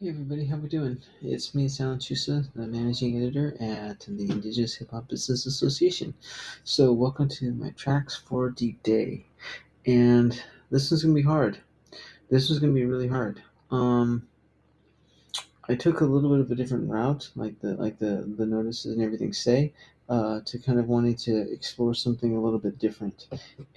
Hey everybody, how we doing? It's me, Sal Chusa, the managing editor at the Indigenous Hip Hop Business Association. So, welcome to my tracks for the day. And this is gonna be hard. This is gonna be really hard. I took a little bit of a different route, like the notices and everything say, to kind of wanting to explore something a little bit different.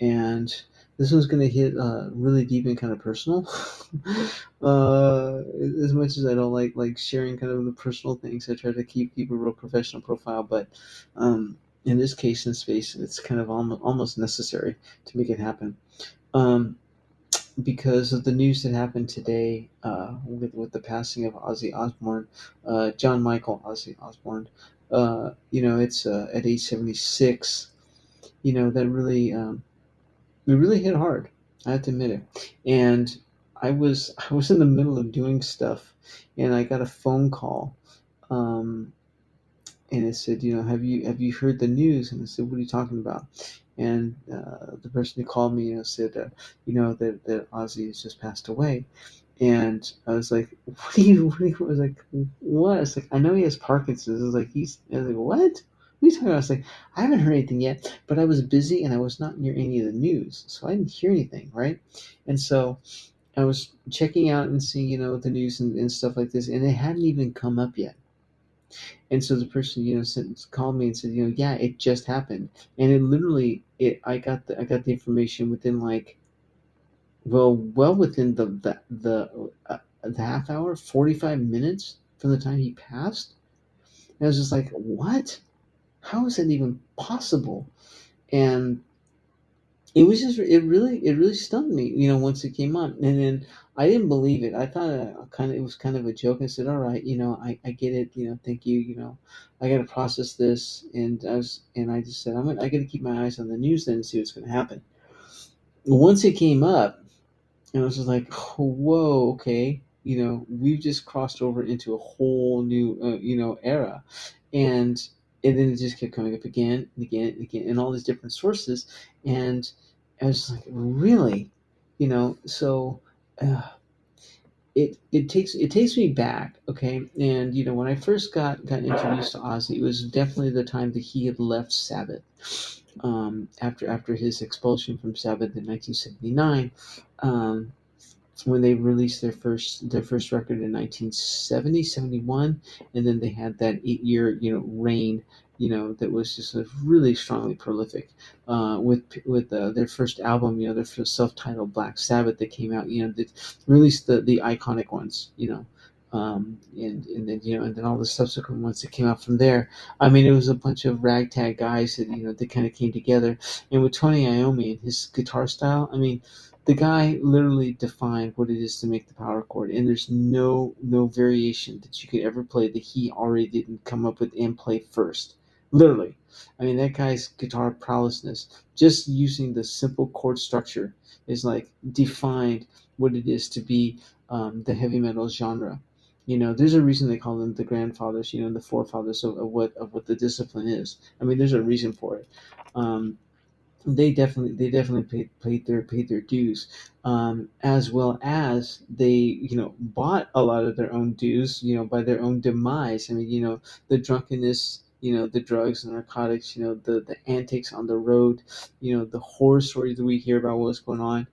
And this one's going to hit really deep and kind of personal. As much as I don't like sharing kind of the personal things, I try to keep a real professional profile. But in this case, in space, it's kind of almost necessary to make it happen. Um, because of the news that happened today with the passing of Ozzy Osbourne, John Michael Ozzy Osbourne. It's at age 76. That really it really hit hard. I have to admit it. And I was in the middle of doing stuff, and I got a phone call. Um, and it said, have you heard the news? And I said, what are you talking about? And the person who called me, said, that Ozzy has just passed away. And I was like, I was like, what? It's like, I know he has Parkinson's. I was like, I was like, what? What are you talking about? I was like, I haven't heard anything yet, but I was busy and I was not near any of the news. So I didn't hear anything, right? And so I was checking out and seeing, the news and stuff like this, and it hadn't even come up yet. And so the person, called me and said, yeah, it just happened. And it literally, I got the information within like, well within the half hour, 45 minutes from the time he passed. And I was just like, what? How is that even possible? And it really stunned me, once it came on. And then I didn't believe it. I thought it was kind of a joke. I said, all right, I get it, thank you, I got to process this. And I just said, I got to keep my eyes on the news then and see what's going to happen. Once it came up, and I was just like, whoa, okay, we've just crossed over into a whole new era. And and then it just kept coming up again and again and again in all these different sources. And I was like, really, so uh, it takes me back, okay. And when I first got introduced to Ozzy, it was definitely the time that he had left Sabbath, after his expulsion from Sabbath in 1979. um, when they released their first record in 1970 71. And then they had that 8 year reign, that was just really strongly prolific, with their first album, their first self-titled Black Sabbath that came out, that released the iconic ones, and then and then all the subsequent ones that came out from there. I mean, it was a bunch of ragtag guys that that kind of came together. And with Tony Iommi and his guitar style, I mean, the guy literally defined what it is to make the power chord, and there's no variation that you could ever play that he already didn't come up with and play first. Literally, I mean, that guy's guitar prowessness, just using the simple chord structure, is like defined what it is to be the heavy metal genre. There's a reason they call them the grandfathers, the forefathers of what the discipline is. I mean, there's a reason for it. They definitely paid their dues, as well as they bought a lot of their own dues, by their own demise. I mean, the drunkenness, the drugs and narcotics, the antics on the road, the horror stories that we hear about what's going on.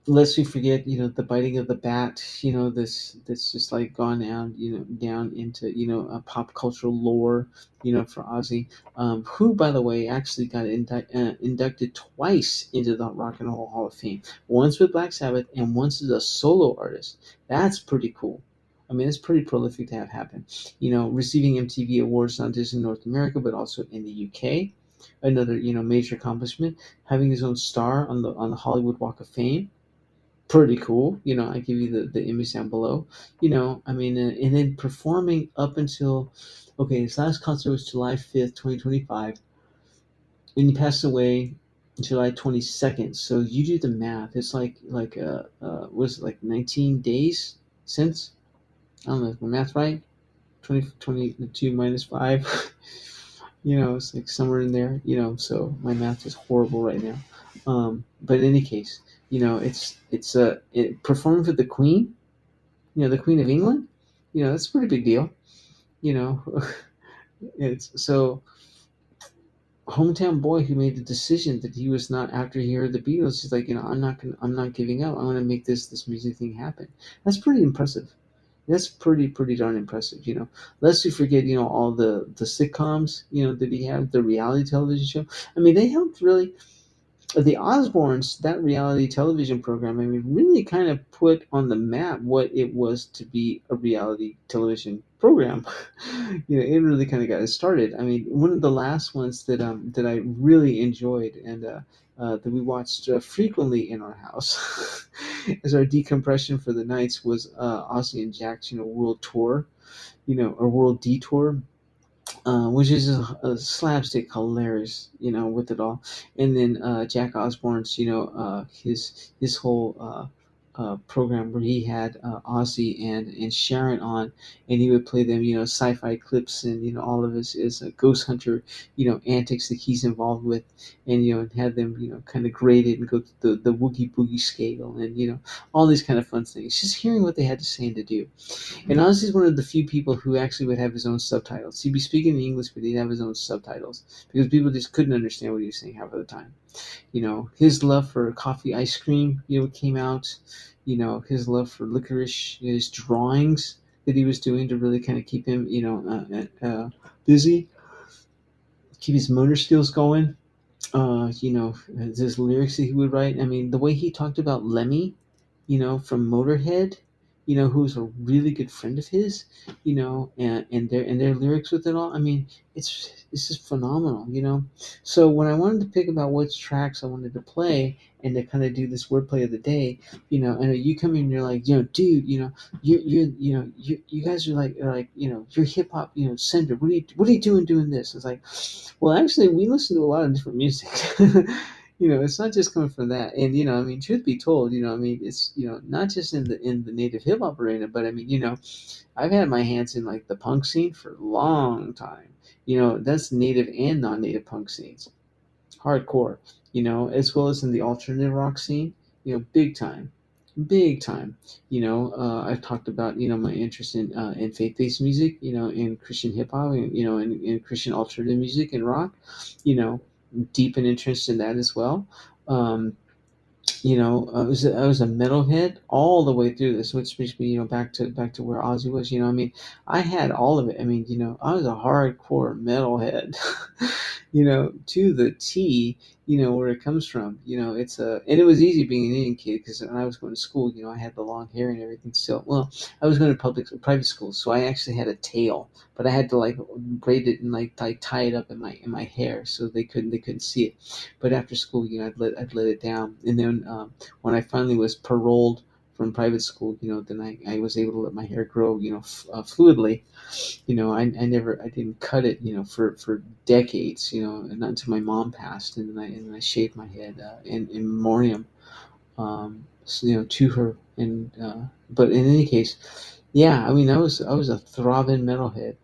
Lest we forget, the biting of the bat, that's just like gone down, down into, a pop cultural lore, for Ozzy, who, by the way, actually got inducted twice into the Rock and Roll Hall of Fame, once with Black Sabbath and once as a solo artist. That's pretty cool. I mean, it's pretty prolific to have happen. Receiving MTV awards not just in North America but also in the UK. Another, major accomplishment. Having his own star on the Hollywood Walk of Fame, pretty cool. I give you the image down below. I mean, and then performing up until, okay, his last concert was July 5th, 2025, and he passed away July 22nd. So you do the math. It's was it like 19 days since? I don't know if my math right. 22 minus 5. It's like somewhere in there. So my math is horrible right now. But in any case, performing for the Queen. the Queen of England. That's a pretty big deal. You know, it's so hometown boy who made the decision that he was not after he heard the Beatles. He's like, I'm not giving up. I'm gonna make this music thing happen. That's pretty impressive. That's pretty darn impressive. Lest we forget, all the sitcoms, that he had, the reality television show. I mean, they helped really the Osbournes, that reality television program, I mean, really kind of put on the map what it was to be a reality television program. It really kind of got it started. I mean, one of the last ones that I really enjoyed and that we watched frequently in our house as our decompression for the nights was Ozzy and Jack's, world tour, or world detour, which is a slapstick hilarious, with it all. And then Jack Osborne's, his whole program where he had Ozzy and Sharon on, and he would play them, sci-fi clips and all of his ghost hunter, antics that he's involved with, and and had them, kind of graded and go to the woogie boogie scale, and all these kind of fun things. Just hearing what they had to say and to do. And Ozzy's one of the few people who actually would have his own subtitles. He'd be speaking in English, but he'd have his own subtitles because people just couldn't understand what he was saying half of the time. His love for coffee ice cream, came out. His love for licorice, his drawings that he was doing to really kind of keep him, busy, keep his motor skills going. His lyrics that he would write. I mean, the way he talked about Lemmy, from Motorhead, who's a really good friend of his, and their lyrics with it all. I mean, it's just phenomenal. So when I wanted to pick about which tracks I wanted to play and to kind of do this wordplay of the day, I know you come in and you're like, dude, you guys are like, you're hip hop, center. What are you doing this? It's like, well, actually, we listen to a lot of different music. It's not just coming from that. And I mean, truth be told, I mean, it's not just in the native hip hop arena, but I mean, I've had my hands in like the punk scene for a long time. That's native and non-native punk scenes, hardcore. As well as in the alternative rock scene. Big time, big time. I've talked about my interest in faith-based music. In Christian hip hop, and in Christian alternative music and rock. You know, deep in interest in that as well. Um, I was a metalhead all the way through this, which brings me, back to where Ozzy was. I mean, I had all of it. I mean, I was a hardcore metalhead, to the T. Where it comes from. And it was easy being an Indian kid because when I was going to school, I had the long hair and everything. Still, well, I was going to private school, so I actually had a tail, but I had to like braid it and like tie it up in my hair so they couldn't see it. But after school, I'd let it down, and then when I finally was paroled from private school, then I was able to let my hair grow, fluidly. I didn't cut it, for decades, and not until my mom passed, and then I shaved my head in memoriam, to her. And but in any case, yeah, I mean, I was a throbbing metalhead,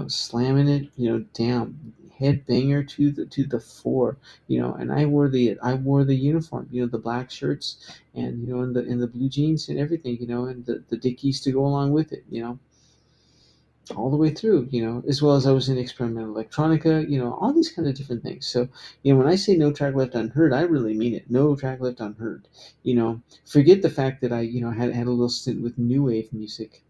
slamming it, down, headbanger to the floor, and I wore the uniform, the black shirts, and and the blue jeans and everything, and the dickies to go along with it, all the way through, as well as I was in experimental electronica, all these kind of different things. So, when I say no track left unheard, I really mean it. No track left unheard. Forget the fact that I, had a little stint with new wave music.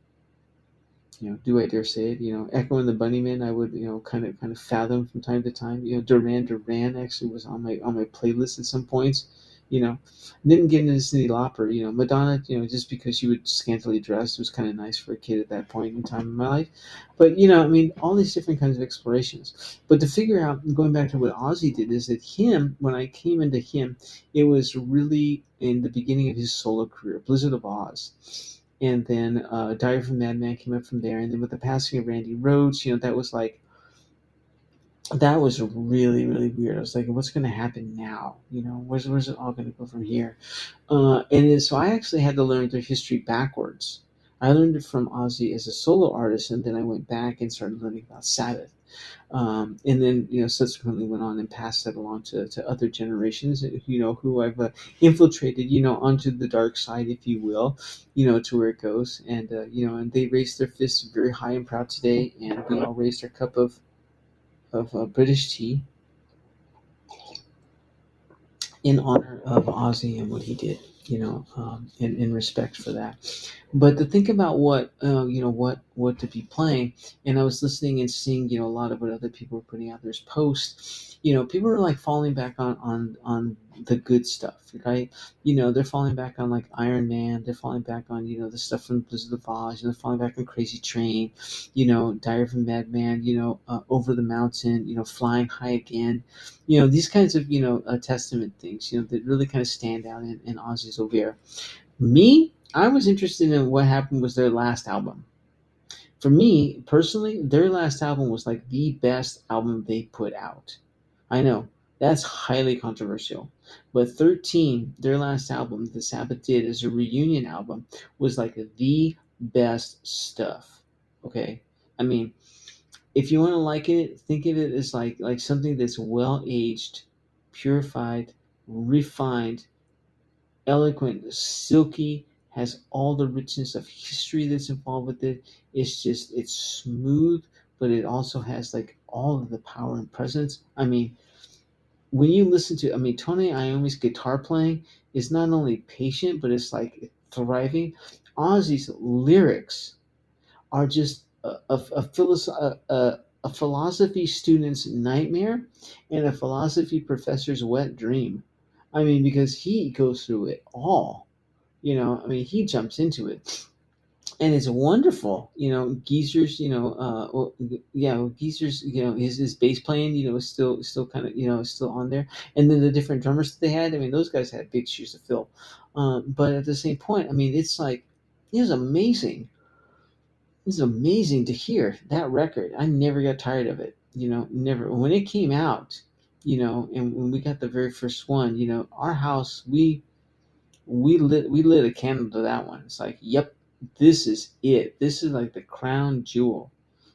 Do I dare say it? Echo and the Bunnymen, I would, kind of fathom from time to time. Duran Duran actually was on my playlist at some points. You know, didn't get into Cyndi Lauper. Madonna. Just because she was scantily dressed was kind of nice for a kid at that point in time in my life. But I mean, all these different kinds of explorations. But to figure out, going back to what Ozzy did, is that when I came into him, it was really in the beginning of his solo career, Blizzard of Oz, and then Diary of a Madman came up from there, and then with the passing of Randy Rhoads, that was really really weird. I was like, what's going to happen now? Where's it all going to go from here? And then, so I actually had to learn their history backwards. I learned it from Ozzy as a solo artist, and then I went back and started learning about Sabbath. And then subsequently went on and passed that along to other generations, who I've infiltrated, onto the dark side, if you will, to where it goes. And and they raised their fists very high and proud today, and we all raised our cup of British tea in honor of Ozzy and what he did, in respect for that. But to think about what to be playing, and I was listening and seeing, a lot of what other people were putting out there's posts. People are like falling back on the good stuff, right? They're falling back on like Iron Man. They're falling back on the stuff from Blizzard of Oz. They're falling back on Crazy Train. Diary of a Madman. Over the Mountain. Flying High Again. These kinds of testament things. That really kind of stand out in Ozzy's Overe. Me, I was interested in what happened was their last album. For me personally, their last album was like the best album they put out. I know that's highly controversial, but 13, their last album, the Sabbath did as a reunion album, was like the best stuff. Okay, I mean, if you want to liken it, think of it as like something that's well aged, purified, refined, eloquent, silky, has all the richness of history that's involved with it. It's smooth, but it also has like all of the power and presence. I mean, when you listen to, I mean, Tony Iommi's guitar playing is not only patient, but it's like thriving. Ozzy's lyrics are just a philosophy student's nightmare and a philosophy professor's wet dream. I mean, because he goes through it all. I mean, he jumps into it, and it's wonderful. Geezer's, yeah, well, Geezer's, his bass playing, is still kind of, still on there, and then the different drummers that they had. I mean, those guys had big shoes to fill. But at the same point, I mean, it's like it was amazing. It's amazing to hear that record. I never got tired of it. Never. When it came out, and when we got the very first one, our house, we lit a candle to that one. It's like, yep, this is it. This is like the crown jewel.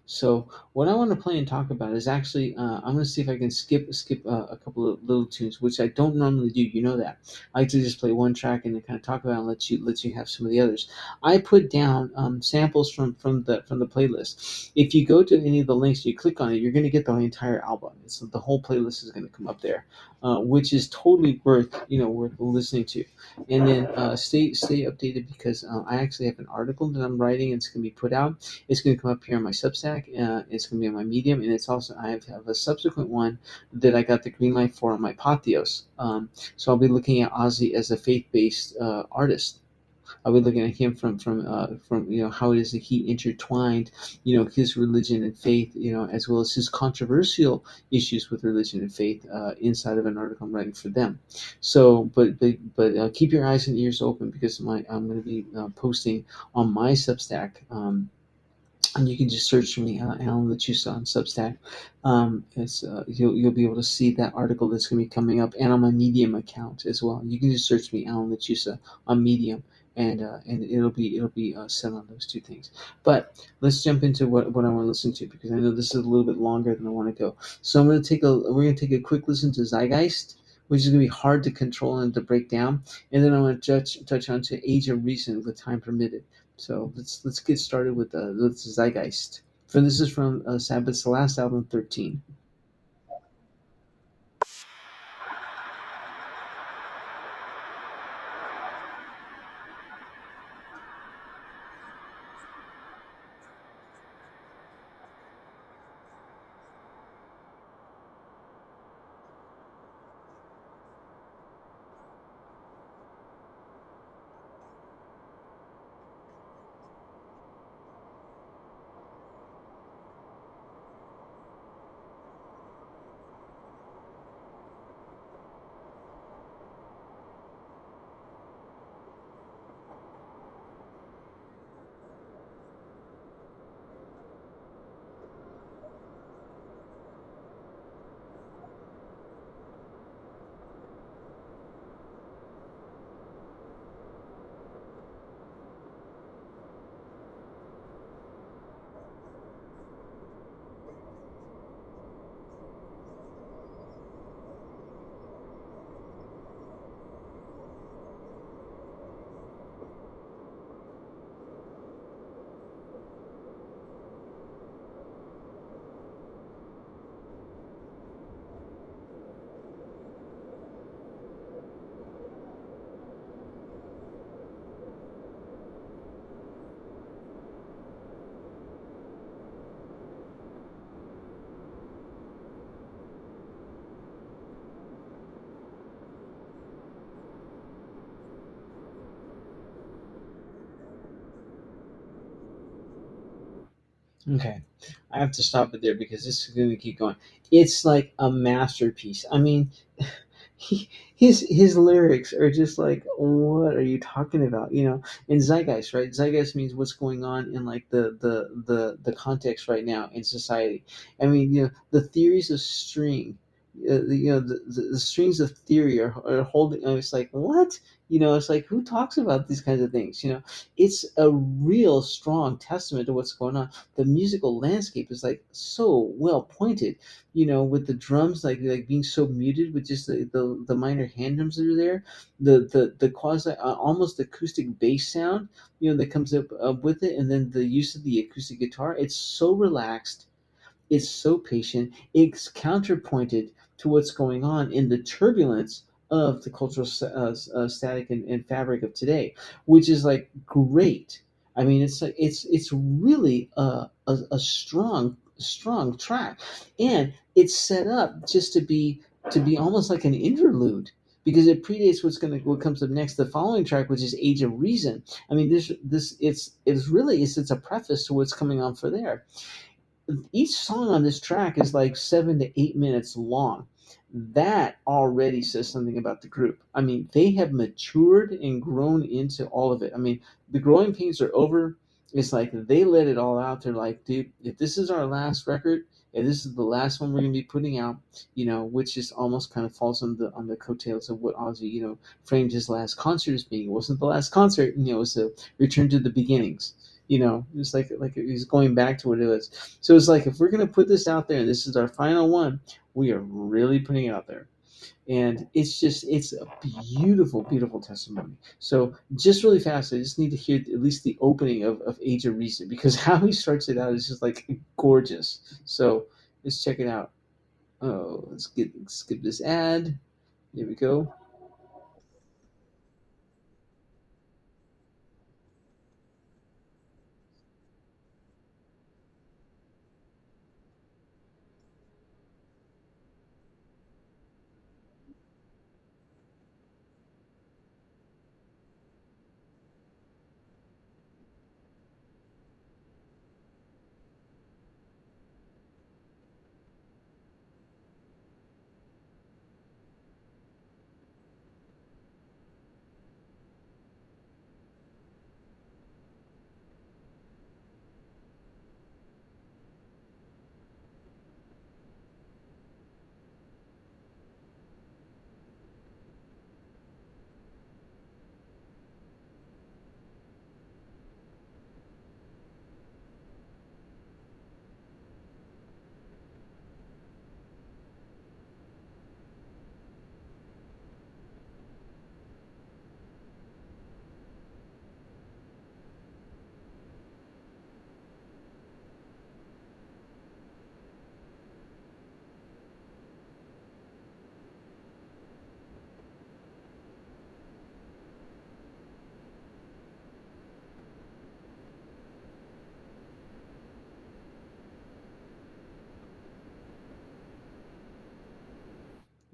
So what I want to play and talk about is actually I'm going to see if I can skip a couple of little tunes, which I don't normally do. You know that I like to just play one track and then kind of talk about it and let you have some of the others. I put down samples from the playlist. If you go to any of the links, you click on it, you're going to get the entire album. It's the whole playlist is going to come up there, which is totally worth listening to. And then stay updated because I actually have an article that I'm writing. And it's going to be put out. It's going to come up here on my Substack. It's going to be on my Medium, and it's also I have a subsequent one that I got the green light for on my Patheos. So I'll be looking at Ozzy as a faith-based artist. I'll be looking at him from how it is that he intertwined his religion and faith, as well as his controversial issues with religion and faith inside of an article I'm writing for them. So, but keep your eyes and ears open because I'm going to be posting on my Substack. And you can just search for me, Alan Lechusa on Substack. You'll be able to see that article that's going to be coming up, and on my Medium account as well. You can just search me, Alan Lechusa, on Medium, and it'll be set on those two things. But let's jump into what I want to listen to because I know this is a little bit longer than I want to go. So we're gonna take a quick listen to Zeitgeist, which is gonna be hard to control and to break down, and then I want to touch on to Age of Reason with time permitted. So let's get started with Zeitgeist. So this is from Sabbath's last album, 13. Okay, I have to stop it there because this is going to keep going. It's like a masterpiece. I mean, his lyrics are just like, what are you talking about? You know, in zeitgeist, right? Zeitgeist means what's going on in like the context right now in society. I mean, you know, the theories of string. You know the strings of theory are holding. It's like what, you know. It's like who talks about these kinds of things? You know, it's a real strong testament to what's going on. The musical landscape is like so well pointed, you know, with the drums like being so muted with just the minor hand drums that are there, the quasi almost acoustic bass sound, you know, that comes up with it, and then the use of the acoustic guitar. It's so relaxed, it's so patient. It's counterpointed to what's going on in the turbulence of the cultural static and fabric of today, which is like great. I mean, it's like it's really a strong track, and it's set up just to be almost like an interlude because it predates what comes up next. The following track, which is Age of Reason. I mean, this it's a preface to what's coming on for there. Each song on this track is like 7 to 8 minutes long. That already says something about the group. I mean, they have matured and grown into all of it. I mean, the growing pains are over. It's like they let it all out. They're like, dude, if this is our last record, if this is the last one we're gonna be putting out, you know, which is almost kind of falls on the coattails of what Ozzy, you know, framed his last concert as being. It wasn't the last concert, you know, it was a return to the beginnings. You know, it's like he's going back to what it was. So it's like if we're gonna put this out there and this is our final one, we are really putting it out there. And it's a beautiful testimony. So just really fast, I just need to hear at least the opening of Age of Reason because how he starts it out is just like gorgeous. So let's check it out. Oh, skip this ad. Here we go.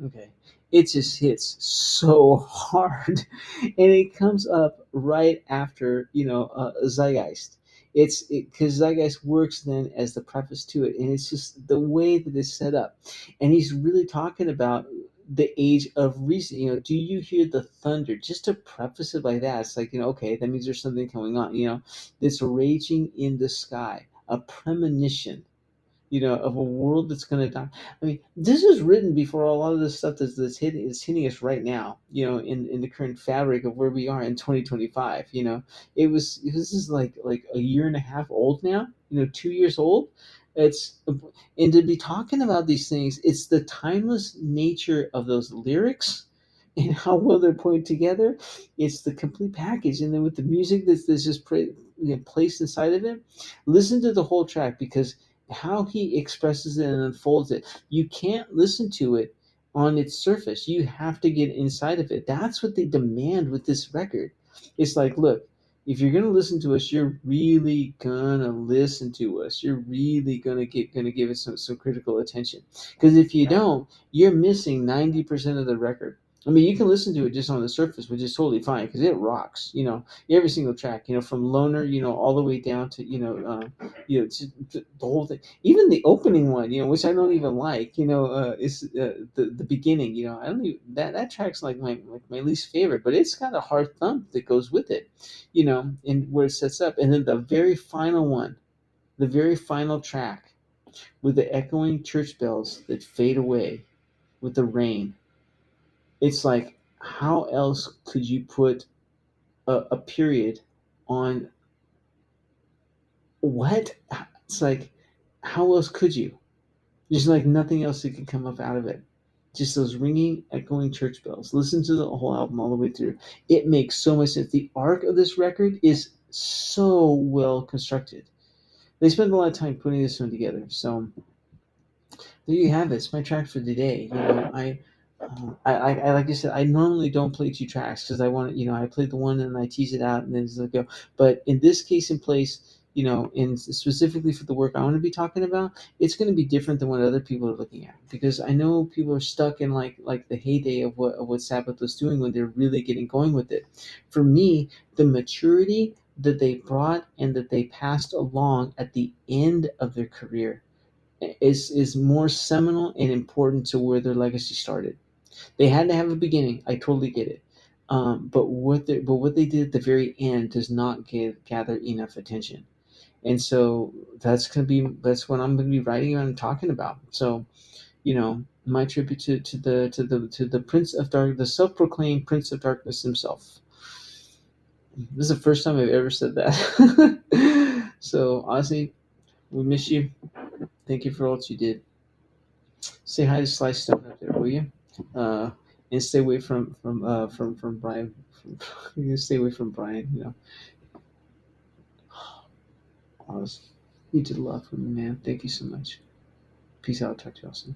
Okay. It just hits so hard. And it comes up right after, you know, Zeitgeist. It's because Zeitgeist works then as the preface to it. And it's just the way that it's set up. And he's really talking about the age of reason. You know, do you hear the thunder? Just to preface it like that, it's like, you know, okay, that means there's something going on, you know, this raging in the sky, a premonition, you know, of a world that's going to die. I mean, this was written before a lot of this stuff is hitting us right now, you know, in the current fabric of where we are in 2025. You know, this is like a year and a half old now, you know, 2 years old. It's and to be talking about these things, it's the timeless nature of those lyrics and how well they're put together. It's the complete package, and then with the music that's just you know, placed inside of it. Listen to the whole track because how he expresses it and unfolds it. You can't listen to it on its surface. You have to get inside of it. That's what they demand with this record. It's like, look, if you're gonna listen to us, you're really gonna listen to us. You're really gonna give us some critical attention. Because if you don't, you're missing 90% of the record. I mean, you can listen to it just on the surface, which is totally fine because it rocks. Every single track. From Loner, all the way down to the whole thing. Even the opening one, which I don't even like. Is the beginning. I don't even, that track's like my least favorite, but it's got a hard thump that goes with it. And where it sets up, and then the very final one, the very final track with the echoing church bells that fade away with the rain. It's like, how else could you put a period on what? It's like, how else could you? There's like nothing else that could come up out of it. Just those ringing, echoing church bells. Listen to the whole album all the way through. It makes so much sense. The arc of this record is so well constructed. They spent a lot of time putting this one together. So there you have it. It's my track for today. I like I said, I normally don't play two tracks because I want to, I play the one and I tease it out and then it's like go. But in this case and place, in specifically for the work I want to be talking about, it's going to be different than what other people are looking at because I know people are stuck in like the heyday of what Sabbath was doing when they're really getting going with it. For me, the maturity that they brought and that they passed along at the end of their career is more seminal and important to where their legacy started. They had to have a beginning. I totally get it. But what they did at the very end does not gather enough attention, and so that's what I'm gonna be writing about and talking about. So my tribute to the Prince of Dark, the self-proclaimed Prince of Darkness himself. This is the first time I've ever said that. So Ozzy, we miss you. Thank you for all that you did. Say hi to Slice Stone up there, will you? Uh, and stay away from Brian. You stay away from Brian. Oz. You did a lot for me, man. Thank you so much. Peace out. Talk to you all soon.